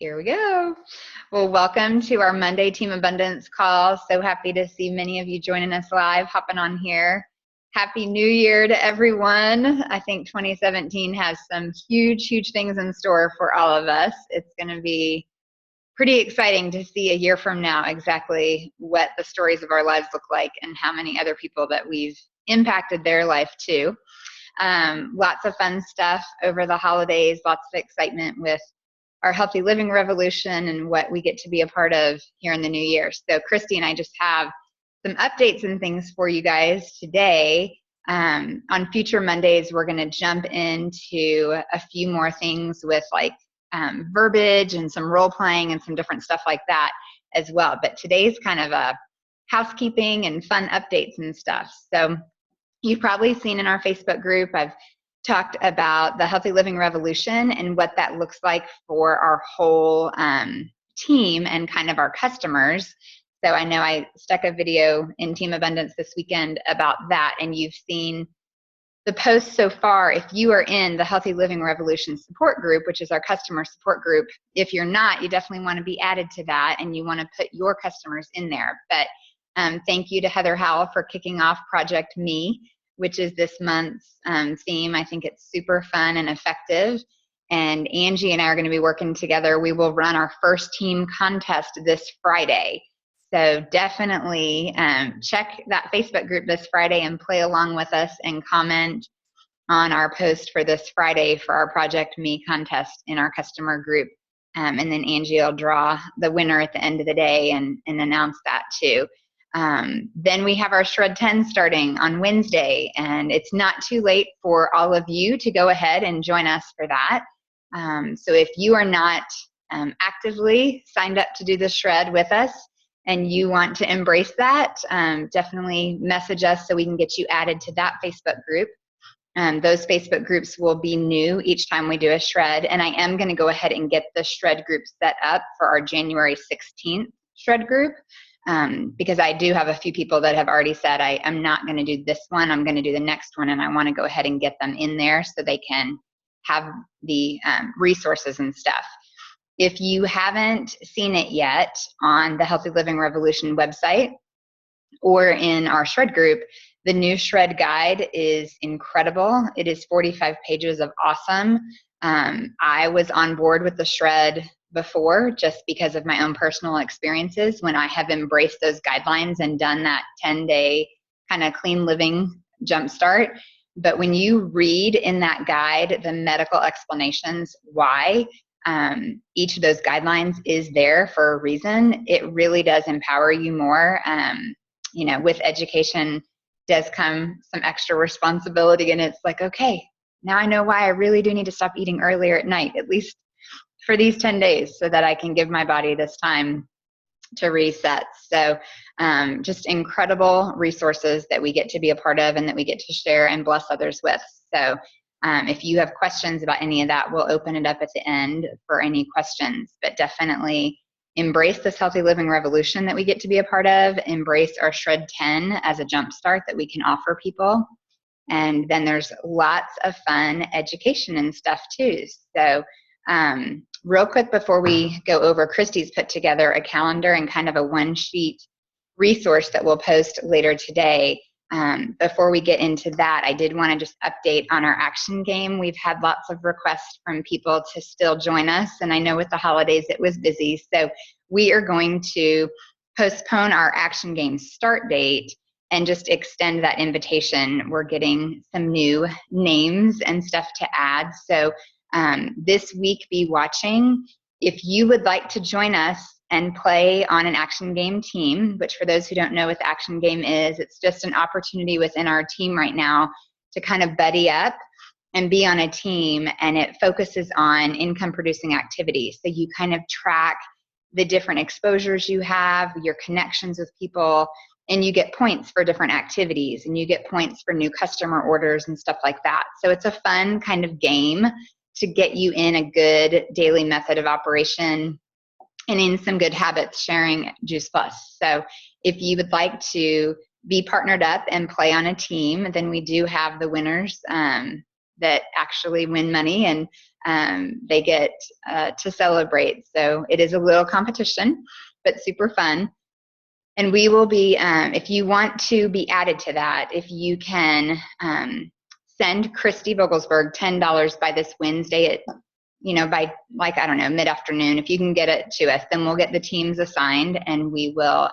Here we go. Well, welcome to our Monday Team Abundance call. So happy to see many of you joining us live, hopping on here. Happy New Year to everyone. I think 2017 has some huge things in store for all of us. It's going to be pretty exciting to see a year from now exactly what the stories of our lives look like and how many other people that we've impacted their life too. Lots of fun stuff over the holidays, lots of excitement with our Healthy Living Revolution and what we get to be a part of here in the new year. So Christy and I just have some updates and things for you guys today. On future Mondays, we're going to jump into a few more things with like verbiage and some role playing and some different stuff like that as well. But today's kind of a housekeeping and fun updates and stuff. So you've probably seen in our Facebook group, I've talked about the Healthy Living Revolution and what that looks like for our whole team and kind of our customers. So I know I stuck a video in Team Abundance this weekend about that, and you've seen the posts so far. If you are in the Healthy Living Revolution support group, which is our customer support group, if you're not, you definitely want to be added to that and you want to put your customers in there. But thank you to Heather Howell for kicking off Project Me, which is this month's theme. I think it's super fun and effective. And Angie and I are going to be working together. We will run our first team contest this Friday. So definitely check that Facebook group this Friday and play along with us and comment on our post for this Friday for our Project Me contest in our customer group. And then Angie will draw the winner at the end of the day and announce that too. Then we have our Shred 10 starting on Wednesday, and it's not too late for all of you to go ahead and join us for that. So if you are not actively signed up to do the Shred with us and you want to embrace that, definitely message us so we can get you added to that Facebook group. Those Facebook groups will be new each time we do a Shred, and I am going to go ahead and get the Shred group set up for our January 16th Shred group. Because I do have a few people that have already said, I'm not going to do this one, I'm going to do the next one, and I want to go ahead and get them in there so they can have the resources and stuff. If you haven't seen it yet on the Healthy Living Revolution website or in our Shred group, the new Shred guide is incredible. It is 45 pages of awesome. I was on board with the Shred before just because of my own personal experiences when I have embraced those guidelines and done that 10-day kind of clean living jumpstart. But when you read in that guide the medical explanations why each of those guidelines is there for a reason, it really does empower you more. You know, with education does come some extra responsibility, and it's like, okay, now I know why I really do need to stop eating earlier at night, at least for these 10 days, so that I can give my body this time to reset. So just incredible resources that we get to be a part of and that we get to share and bless others with. So if you have questions about any of that, we'll open it up at the end for any questions, but definitely embrace this Healthy Living Revolution that we get to be a part of, embrace our Shred 10 as a jumpstart that we can offer people. And then there's lots of fun education and stuff too. So real quick before we go over, Christy's put together a calendar and kind of a one-sheet resource that we'll post later today. Before we get into that, I did want to just update on our action game. We've had lots of requests from people to still join us, and I know with the holidays it was busy, so we are going to postpone our action game start date and just extend that invitation. We're getting some new names and stuff to add, so this week be watching. If you would like to join us and play on an action game team, which for those who don't know what the action game is, it's just an opportunity within our team right now to kind of buddy up and be on a team, and it focuses on income producing activities. So you kind of track the different exposures you have, your connections with people, and you get points for different activities, and you get points for new customer orders and stuff like that. So it's a fun kind of game to get you in a good daily method of operation and in some good habits sharing Juice Plus. So if you would like to be partnered up and play on a team, then we do have the winners that actually win money, and they get to celebrate. So it is a little competition, but super fun. And we will be, if you want to be added to that, if you can send Christy Vogelsberg $10 by this Wednesday at, by like, I don't know, mid-afternoon, if you can get it to us, then we'll get the teams assigned, and we will,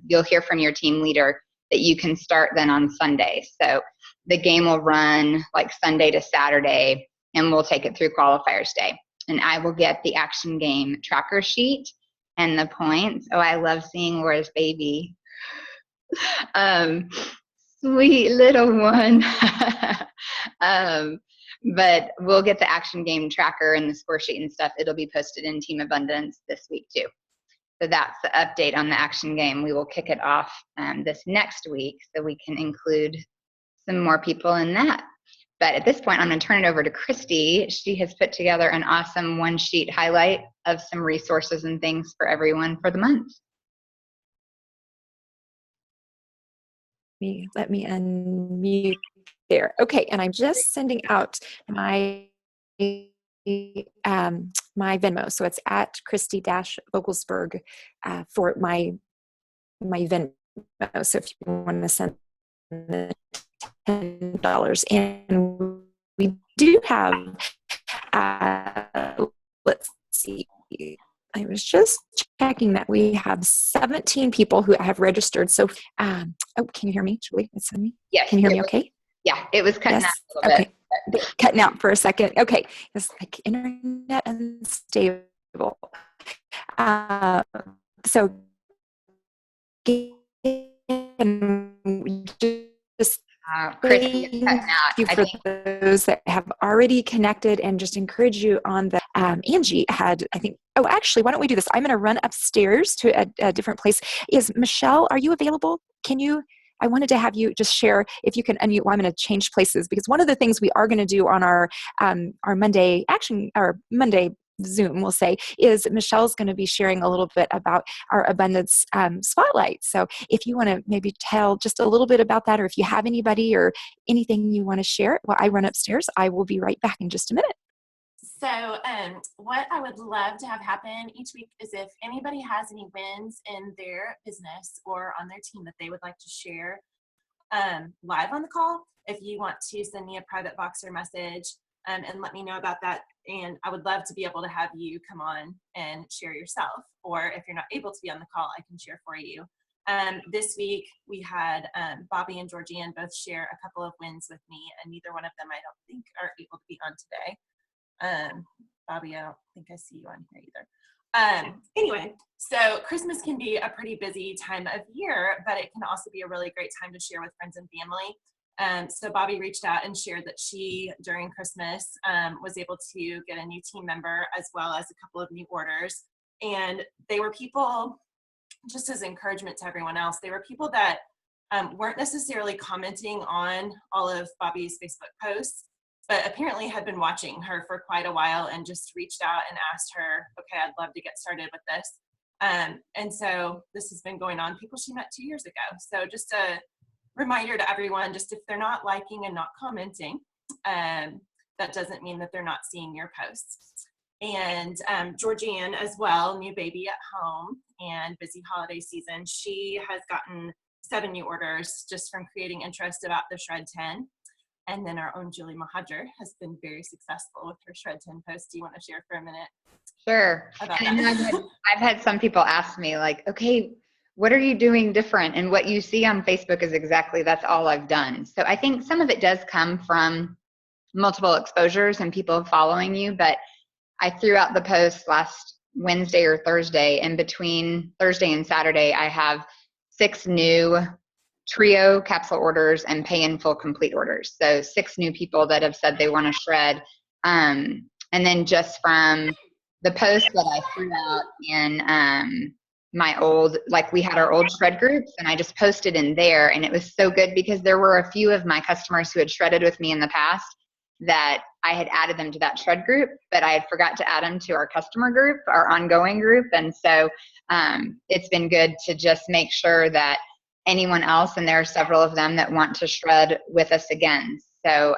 you'll hear from your team leader that you can start then on Sunday. So the game will run like Sunday to Saturday, and we'll take it through qualifiers day. And I will get the action game tracker sheet and the points. Oh, I love seeing Laura's baby. Sweet little one. But we'll get the action game tracker and the score sheet and stuff. It'll be posted in Team Abundance this week too. So that's the update on the action game. We will kick it off this next week so we can include some more people in that. But at this point, I'm going to turn it over to Christy. She has put together an awesome one-sheet highlight of some resources and things for everyone for the month. Let me unmute there. Okay, and I'm just sending out my my Venmo. So it's at Christy-Vogelsberg for my Venmo. So if you want to send the $10, and we do have, let's see, I was just checking that we have 17 people who have registered. So, oh, can you hear me, Julie? It's me. Yes. Can you hear me okay? Yeah, it was cutting out a little bit. Cutting out for a second. Okay. It's like internet unstable. So, just Christy, you're cutting out. thank you for those that have already connected, and just encourage you on the Angie had, I think, oh, actually, why don't we do this? I'm going to run upstairs to a different place. Is Michelle, are you available? I wanted to have you just share, if you can unmute. Well, I'm going to change places, because one of the things we are going to do on our Monday Monday Zoom, we'll say, is Michelle's going to be sharing a little bit about our Abundance Spotlight. So if you want to maybe tell just a little bit about that, or if you have anybody or anything you want to share while I run upstairs, I will be right back in just a minute. So what I would love to have happen each week is if anybody has any wins in their business or on their team that they would like to share live on the call, if you want to send me a private Voxer message and let me know about that. And I would love to be able to have you come on and share yourself. Or if you're not able to be on the call, I can share for you. This week we had Bobby and Georgianne both share a couple of wins with me, and neither one of them, I don't think, are able to be on today. Bobby, I don't think I see you on here either. Anyway, so Christmas can be a pretty busy time of year, but it can also be a really great time to share with friends and family. So Bobby reached out and shared that she, during Christmas, was able to get a new team member as well as a couple of new orders. And they were people, just as encouragement to everyone else, they were people that weren't necessarily commenting on all of Bobby's Facebook posts, but apparently had been watching her for quite a while and just reached out and asked her, okay, I'd love to get started with this. And so this has been going on, people she met 2 years ago. So just a reminder to everyone, just if they're not liking and not commenting, that doesn't mean that they're not seeing your posts. And Georgianne as well, new baby at home and busy holiday season, she has gotten 7 new orders just from creating interest about the Shred 10. And then our own Julie Mahadr has been very successful with her Shred 10 post. Do you want to share for a minute? Sure. And I've had some people ask me, like, okay, what are you doing different? And what you see on Facebook is exactly, that's all I've done. So I think some of it does come from multiple exposures and people following you, but I threw out the post last Wednesday or Thursday, and between Thursday and Saturday, I have 6 new trio capsule orders and pay in full complete orders. So 6 new people that have said they want to shred. And then just from the post that I threw out in my old, like we had our old shred groups, and I just posted in there, and it was so good because there were a few of my customers who had shredded with me in the past that I had added them to that shred group, but I had forgot to add them to our customer group, our ongoing group. And so it's been good to just make sure that anyone else, and there are several of them that want to shred with us again. So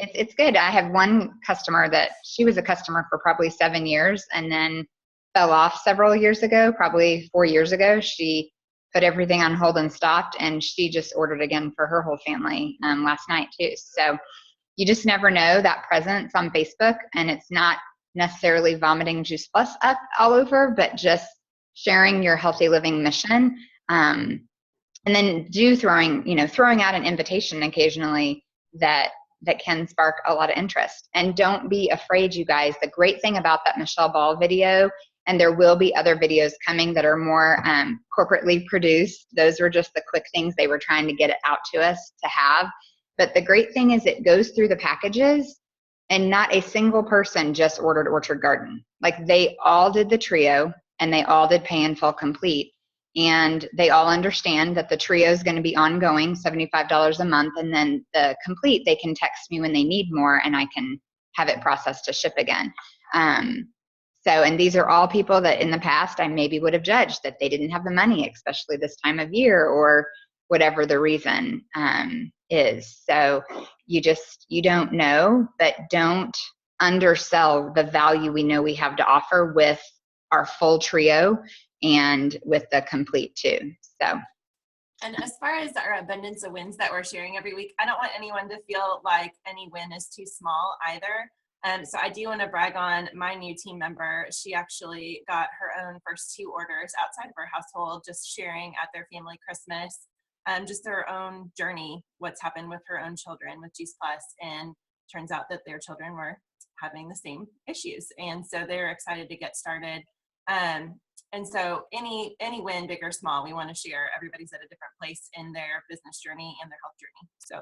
It's good. I have one customer that she was a customer for probably 7 years and then fell off several years ago, probably 4 years ago. She put everything on hold and stopped, and she just ordered again for her whole family last night too. So you just never know that presence on Facebook, and it's not necessarily vomiting Juice Plus up all over, but just sharing your healthy living mission. And then throwing out an invitation occasionally that can spark a lot of interest. And don't be afraid, you guys. The great thing about that Michelle Ball video, and there will be other videos coming that are more corporately produced. Those were just the quick things they were trying to get it out to us to have. But the great thing is it goes through the packages, and not a single person just ordered Orchard Garden. Like, they all did the trio, and they all did Pay in Full Complete. And they all understand that the trio is going to be ongoing, $75 a month. And then the complete, they can text me when they need more, and I can have it processed to ship again. And these are all people that in the past I maybe would have judged that they didn't have the money, especially this time of year, or whatever the reason is. So you don't know, but don't undersell the value we know we have to offer with our full trio and with the complete too. So, and as far as our abundance of wins that we're sharing every week, I don't want anyone to feel like any win is too small either. So I do want to brag on my new team member. She actually got her own first 2 orders outside of her household, just sharing at their family Christmas, just their own journey, what's happened with her own children with Juice Plus, and turns out that their children were having the same issues, and so they're excited to get started. And so any win, big or small, we want to share. Everybody's at a different place in their business journey and their health journey. So,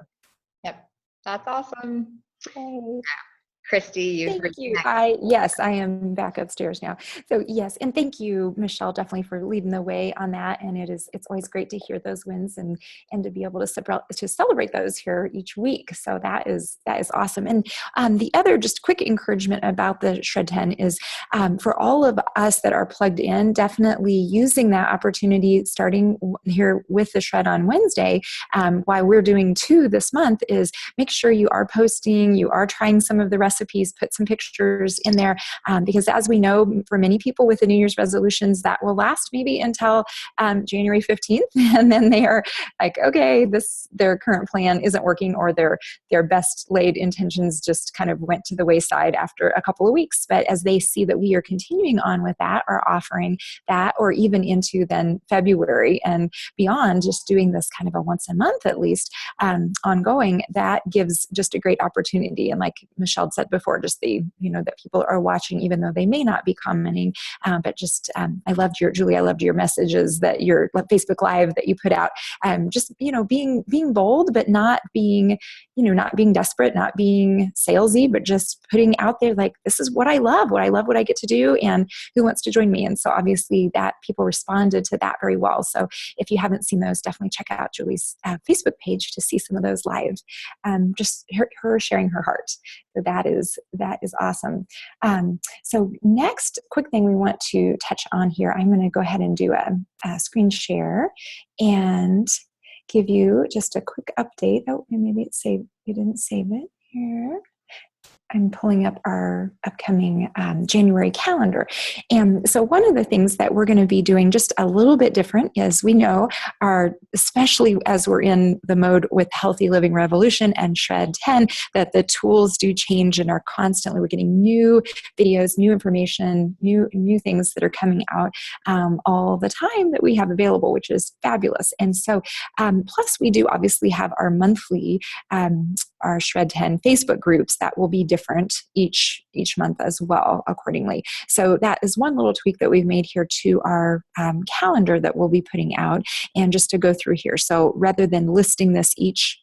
yep, that's awesome. Okay. Christy, Thank you. Yes, I am back upstairs now. So yes, and thank you, Michelle, definitely for leading the way on that. And it's always great to hear those wins and to be able to celebrate those here each week. So that is awesome. And the other just quick encouragement about the Shred 10 is for all of us that are plugged in, definitely using that opportunity, starting here with the Shred on Wednesday. Why we're doing 2 this month is make sure you are posting, you are trying some of the recipes, put some pictures in there, because as we know, for many people with the New Year's resolutions, that will last maybe until January 15th, and then they are like, okay, their current plan isn't working, or their best laid intentions just kind of went to the wayside after a couple of weeks. But as they see that we are continuing on with that, are offering that, or even into then February and beyond, just doing this kind of a once a month at least, ongoing, that gives just a great opportunity. And like Michelle said before, just that people are watching, even though they may not be commenting, but just I loved your messages, that your Facebook Live that you put out, just being bold, but not being desperate, not being salesy, but just putting out there like, this is what I love what I get to do, and who wants to join me. And so obviously that people responded to that very well. So if you haven't seen those, definitely check out Julie's Facebook page to see some of those live, just her sharing her heart. So that is awesome. So next quick thing we want to touch on here, I'm going to go ahead and do a screen share and give you just a quick update. Oh, and maybe it's saved. You didn't save it here. I'm pulling up our upcoming January calendar. And so one of the things that we're going to be doing just a little bit different is, we know especially as we're in the mode with Healthy Living Revolution and Shred 10, that the tools do change and are constantly, we're getting new videos, new information, new things that are coming out all the time that we have available, which is fabulous. And so plus we do obviously have our monthly our Shred 10 Facebook groups that will be different each month as well accordingly. So that is one little tweak that we've made here to our calendar that we'll be putting out. And just to go through here, so rather than listing this each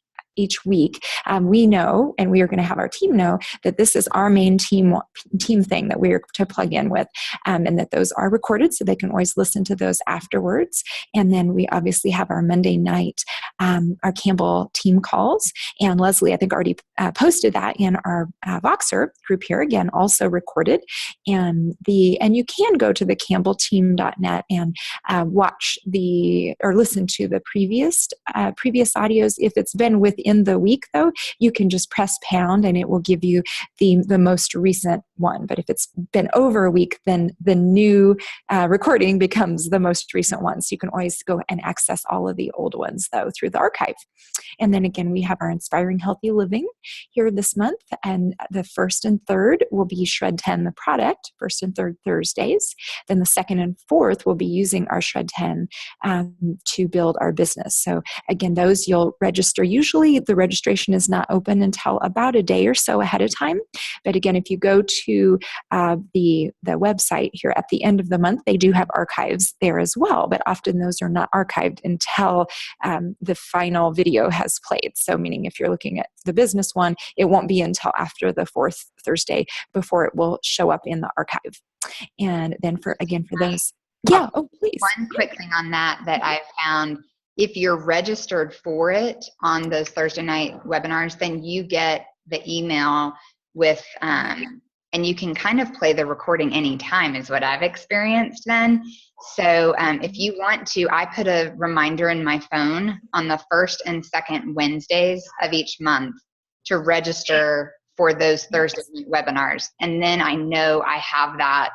week, we know, and we are going to have our team know, that this is our main team thing that we're to plug in with, and that those are recorded so they can always listen to those afterwards. And then we obviously have our Monday night our Campbell team calls. And Leslie, I think, already posted that in our Voxer group here, again, also recorded. And you can go to the campbellteam.net and watch or listen to the previous audios. If it's been within the week, though, you can just press pound and it will give you the most recent one. But if it's been over a week, then the new recording becomes the most recent one. So you can always go and access all of the old ones, though, through the archive. And then again, we have our Inspiring Healthy Living here this month. And the first and third will be Shred 10, the product, first and third Thursdays. Then the second and fourth will be using our Shred 10 to build our business. So again, those you'll register. Usually the registration is not open until about a day or so ahead of time. But again, if you go to the website here at the end of the month, they do have archives there as well. But often those are not archived until the final video has played. So meaning if you're looking at the business one, it won't be until after the fourth Thursday before it will show up in the archive. And then for those, yeah, oh please. One quick thing on that I found, if you're registered for it on those Thursday night webinars, then you get the email with, and you can kind of play the recording anytime is what I've experienced then. So if you want to, I put a reminder in my phone on the first and second Wednesdays of each month to register for those Thursday webinars. And then I know I have that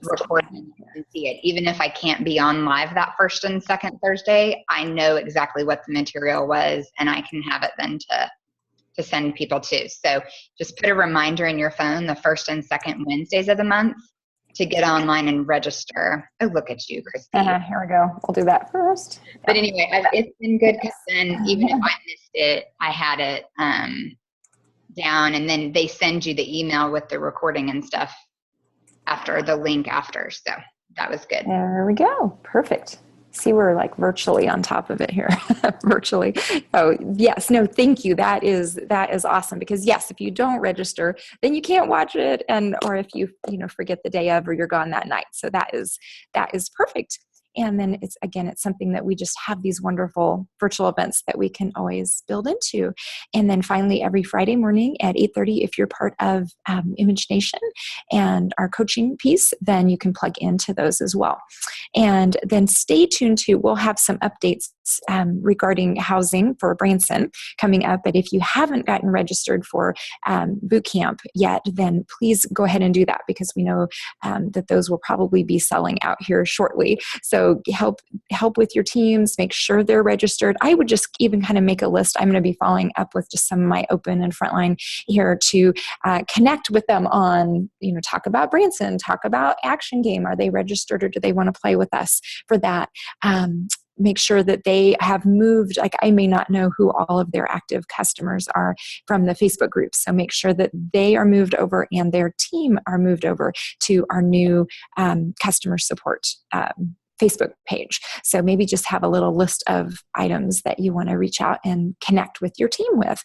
recording and see it. Even if I can't be on live that first and second Thursday, I know exactly what the material was and I can have it then to send people to. So just put a reminder in your phone the first and second Wednesdays of the month to get online and register. Oh, look at you, Christine. Here we go. We'll do that first. But anyway, it's been good because then even if I missed it, I had it down, and then they send you the email with the recording and stuff after the link after. So that was good. There we go. Perfect. See, we're like virtually on top of it here. Virtually. Oh, yes. No, thank you. That is awesome, because yes, if you don't register, then you can't watch it, or if you forget the day of or you're gone that night. So that is perfect. And then it's something that we just have these wonderful virtual events that we can always build into. And then finally, every Friday morning at 8:30, if you're part of Image Nation and our coaching piece, then you can plug into those as well. And then stay tuned too. We'll have some updates regarding housing for Branson coming up. But if you haven't gotten registered for boot camp yet, then please go ahead and do that, because we know that those will probably be selling out here shortly. So help with your teams, make sure they're registered. I would just even kind of make a list. I'm going to be following up with just some of my open and frontline here to connect with them on, talk about Branson, talk about Action Game. Are they registered or do they want to play with us for that? Make sure that they have moved. Like, I may not know who all of their active customers are from the Facebook group. So make sure that they are moved over and their team are moved over to our new customer support Facebook page. So maybe just have a little list of items that you want to reach out and connect with your team with.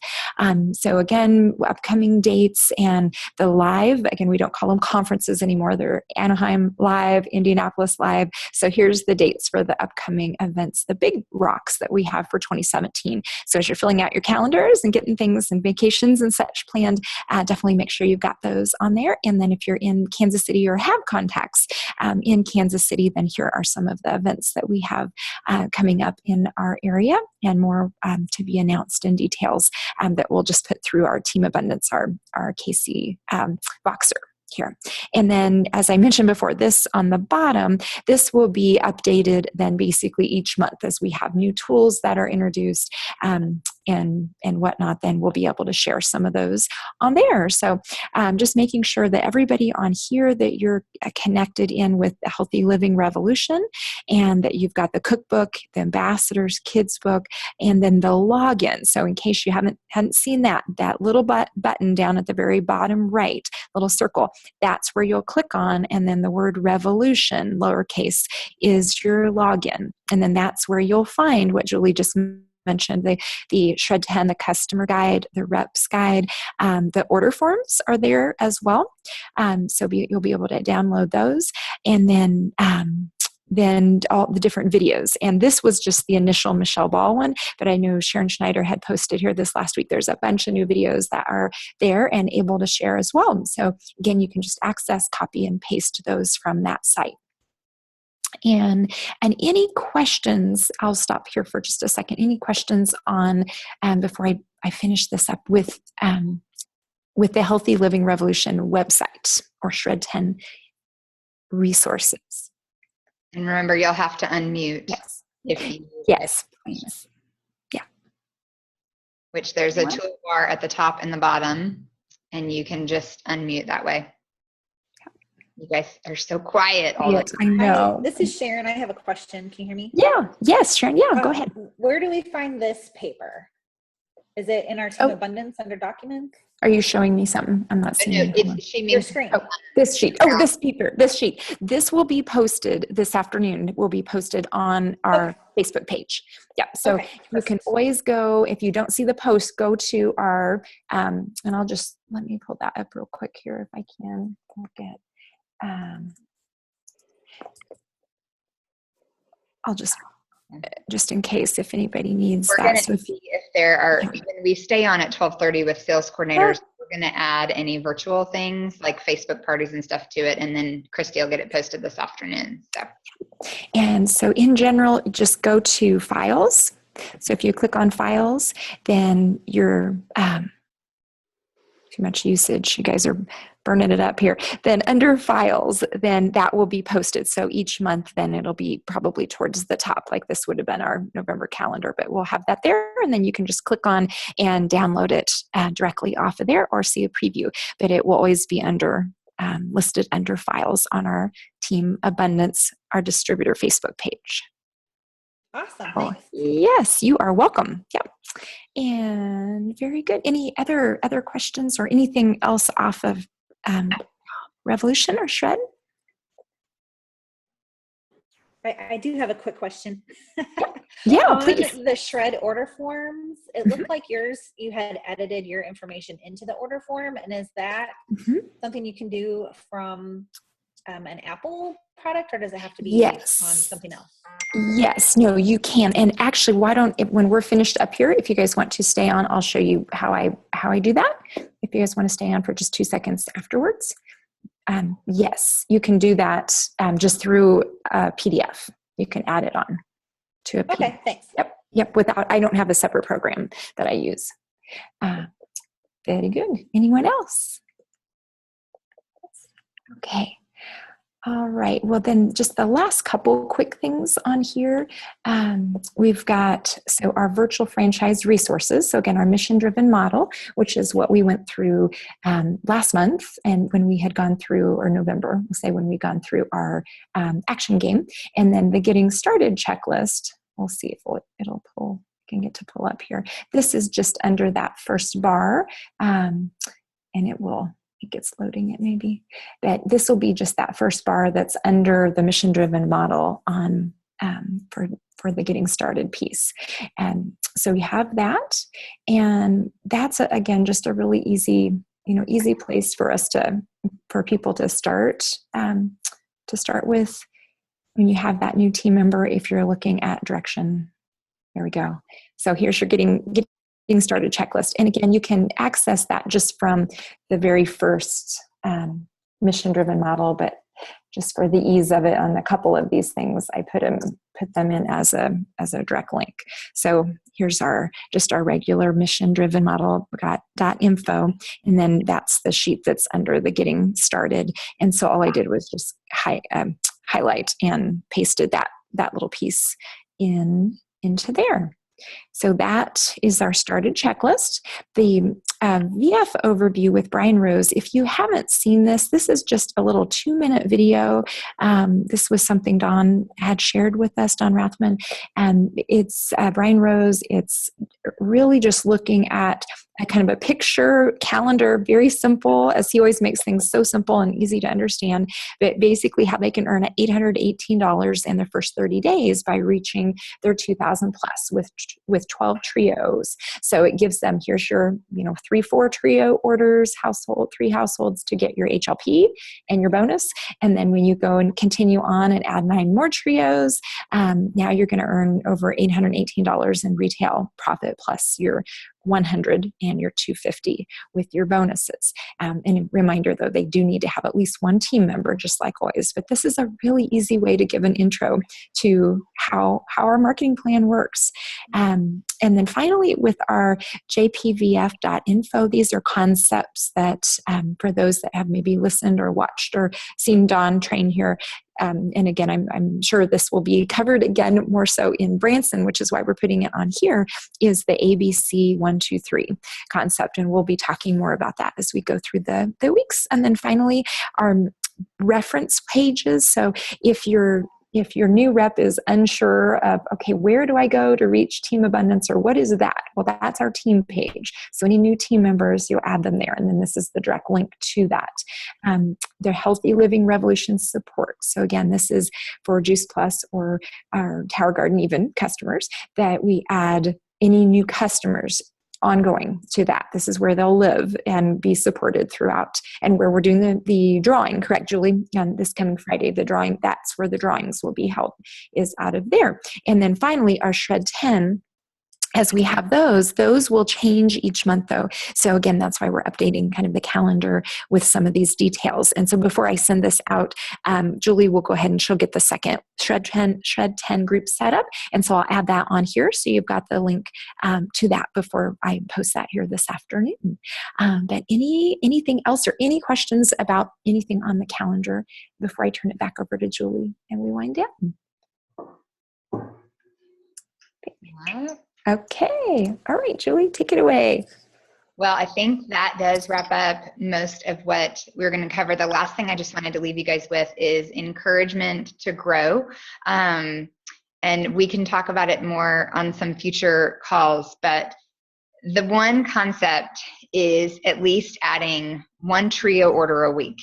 So again, upcoming dates and the live, again, we don't call them conferences anymore. They're Anaheim Live, Indianapolis Live. So here's the dates for the upcoming events, the big rocks that we have for 2017. So as you're filling out your calendars and getting things and vacations and such planned, definitely make sure you've got those on there. And then if you're in Kansas City or have contacts in Kansas City, then here are some of the events that we have coming up in our area, and more to be announced in details that we'll just put through our Team Abundance, our KC Voxer here. And then, as I mentioned before, this on the bottom, this will be updated then basically each month as we have new tools that are introduced and whatnot. Then we'll be able to share some of those on there. So just making sure that everybody on here, that you're connected in with the Healthy Living Revolution, and that you've got the cookbook, the Ambassadors Kids book, and then the login. So in case you hadn't seen that little button down at the very bottom right, little circle, that's where you'll click on, and then the word revolution, lowercase, is your login. And then that's where you'll find what Julie just mentioned, the Shred 10, the customer guide, the reps guide, the order forms are there as well. So you'll be able to download those. And then then all the different videos. And this was just the initial Michelle Ball one, but I know Sharon Schneider had posted here this last week. There's a bunch of new videos that are there and able to share as well. So again, you can just access, copy, and paste those from that site. And any questions, I'll stop here for just a second. Any questions on, before I finish this up with the Healthy Living Revolution website or Shred 10 resources? And remember, you'll have to unmute. Yes. Yes, please. Yeah. Which there's a toolbar at the top and the bottom, and you can just unmute that way. You guys are so quiet all the time. I know. Hi, this is Sharon. I have a question. Can you hear me? Yeah. Yes, Sharon. Yeah, go ahead. Where do we find this paper? Is it in our Team Abundance under documents? Are you showing me something? I'm not seeing it. She Your means screen. Oh, this sheet. Oh, this paper, this sheet. This will be posted this afternoon. Will be posted on our Facebook page. Yeah. So you can always go, if you don't see the post, go to our, and I'll just, let me pull that up real quick here if I can. I'll get, I'll just in case if anybody needs we're that. We're going So to see if there are, when we stay on at 12:30 with sales coordinators, we're going to add any virtual things like Facebook parties and stuff to it. And then Christy will get it posted this afternoon. And so in general, just go to files. So if you click on files, then you're, too much usage. You guys are burning it up here. Then under files, then that will be posted. So each month, then it'll be probably towards the top, like this would have been our November calendar, but we'll have that there. And then you can just click on and download it directly off of there or see a preview. But it will always be under listed under files on our Team Abundance, our distributor Facebook page. Awesome. Oh, yes, you are welcome. Yeah. And very good. Any other questions or anything else off of Revolution or Shred? I do have a quick question. Yeah, On please. the Shred order forms, it looked like you had edited your information into the order form. And is that something you can do from an Apple product, or does it have to be on something else? Yes, no, you can. And actually, when we're finished up here, if you guys want to stay on, I'll show you how I do that. If you guys want to stay on for just 2 seconds afterwards. Yes, you can do that just through a PDF. You can add it on to a PDF. Okay, thanks. Yep. I don't have a separate program that I use. Very good. Anyone else? Okay. All right. Well, then just the last couple quick things on here. We've got, so our virtual franchise resources. So again, our mission-driven model, which is what we went through last month. And when we had gone through, or November, we'll say when we gone through our action game. And then the getting started checklist, we'll see if it'll pull, can get to pull up here. This is just under that first bar. And it gets loading it maybe, but this will be just that first bar that's under the mission-driven model on for the getting started piece. And so we have that, and that's again just a really easy place for us for people to start with when you have that new team member. If you're looking at direction, there we go. So here's your getting started checklist. And again, you can access that just from the very first mission-driven model, but just for the ease of it on a couple of these things, I put them in as a direct link. So here's our regular mission-driven model. We got .info, and then that's the sheet that's under the getting started. And so all I did was just highlight and pasted that little piece into there. So that is our started checklist. The VF overview with Brian Rose. If you haven't seen this is just a little 2-minute video. This was something Don had shared with us, Don Rathman. And it's Brian Rose. It's really just looking at a kind of a picture calendar, very simple, as he always makes things so simple and easy to understand, but basically how they can earn $818 in their first 30 days by reaching their 2,000 plus with 12 trios. So it gives them, here's your, 3-4 trio orders, three households to get your HLP and your bonus. And then when you go and continue on and add 9 more trios, now you're going to earn over $818 in retail profit plus your 100 and your 250 with your bonuses. And a reminder though, they do need to have at least one team member, just like always. But this is a really easy way to give an intro to how our marketing plan works. And then finally, with our jpvf.info, these are concepts that for those that have maybe listened or watched or seen Dawn train here. And again, I'm sure this will be covered again more so in Branson, which is why we're putting it on here, is the ABC 1, 2, 3 concept. And we'll be talking more about that as we go through the weeks. And then finally, our reference pages. So if your new rep is unsure of, okay, where do I go to reach Team Abundance, or what is that? Well, that's our team page. So any new team members, you'll add them there. And then this is the direct link to that. Their Healthy Living Revolution support. So again, this is for Juice Plus or our Tower Garden even customers, that we add any new customers ongoing to that. This is where they'll live and be supported throughout, and where we're doing the drawing, correct, Julie? On this coming Friday, the drawing, that's where the drawings will be held, is out of there. And then finally, our Shred 10, as we have those will change each month though. So again, that's why we're updating kind of the calendar with some of these details. And so before I send this out, Julie will go ahead and she'll get the second Shred 10 group set up. And so I'll add that on here. So you've got the link to that before I post that here this afternoon. But anything else or any questions about anything on the calendar before I turn it back over to Julie and we wind down? Okay. All right, Julie, take it away. Well, I think that does wrap up most of what we're going to cover. The last thing I just wanted to leave you guys with is encouragement to grow. And we can talk about it more on some future calls, but the one concept is at least adding 1 trio order a week,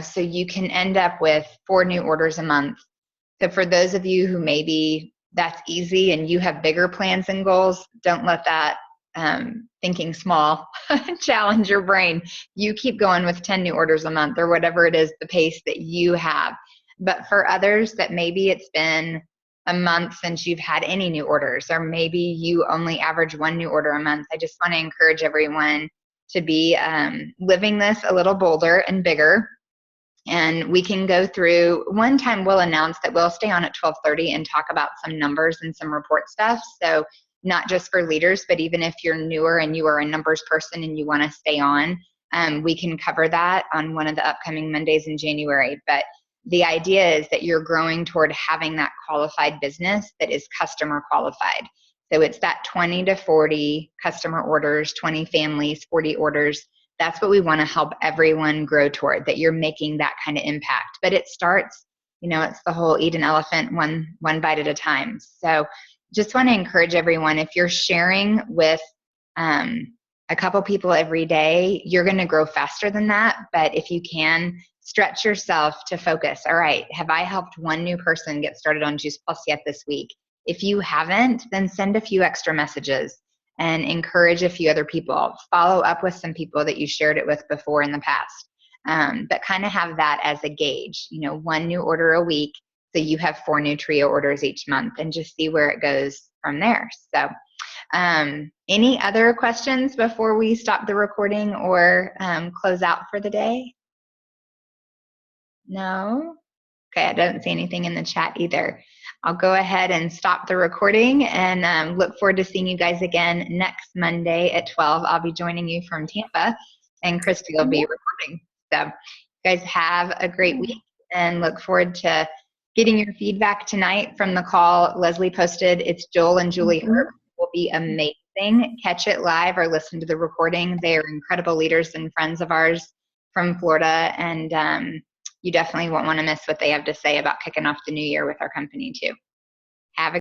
so you can end up with 4 new orders a month. So for those of you who maybe that's easy and you have bigger plans and goals, don't let that thinking small challenge your brain. You keep going with 10 new orders a month or whatever it is, the pace that you have. But for others that maybe it's been a month since you've had any new orders, or maybe you only average 1 new order a month, I just want to encourage everyone to be living this a little bolder and bigger. And we can go through, one time we'll announce that we'll stay on at 12:30 and talk about some numbers and some report stuff. So not just for leaders, but even if you're newer and you are a numbers person and you want to stay on, we can cover that on one of the upcoming Mondays in January. But the idea is that you're growing toward having that qualified business that is customer qualified. So it's that 20 to 40 customer orders, 20 families, 40 orders. That's what we want to help everyone grow toward, that you're making that kind of impact. But it starts, it's the whole eat an elephant one bite at a time. So just want to encourage everyone, if you're sharing with a couple people every day, you're going to grow faster than that. But if you can, stretch yourself to focus. All right, have I helped 1 new person get started on Juice Plus yet this week? If you haven't, then send a few extra messages and encourage a few other people. Follow up with some people that you shared it with before in the past. But kind of have that as a gauge, 1 new order a week. So you have 4 new trio orders each month, and just see where it goes from there. So any other questions before we stop the recording or close out for the day? No? Okay, I don't see anything in the chat either. I'll go ahead and stop the recording and look forward to seeing you guys again next Monday at 12. I'll be joining you from Tampa, and Christy will be recording. So you guys have a great week, and look forward to getting your feedback tonight from the call Leslie posted. It's Joel and Julie Herb. It will be amazing. Catch it live or listen to the recording. They are incredible leaders and friends of ours from Florida, and you definitely won't want to miss what they have to say about kicking off the new year with our company too. Have a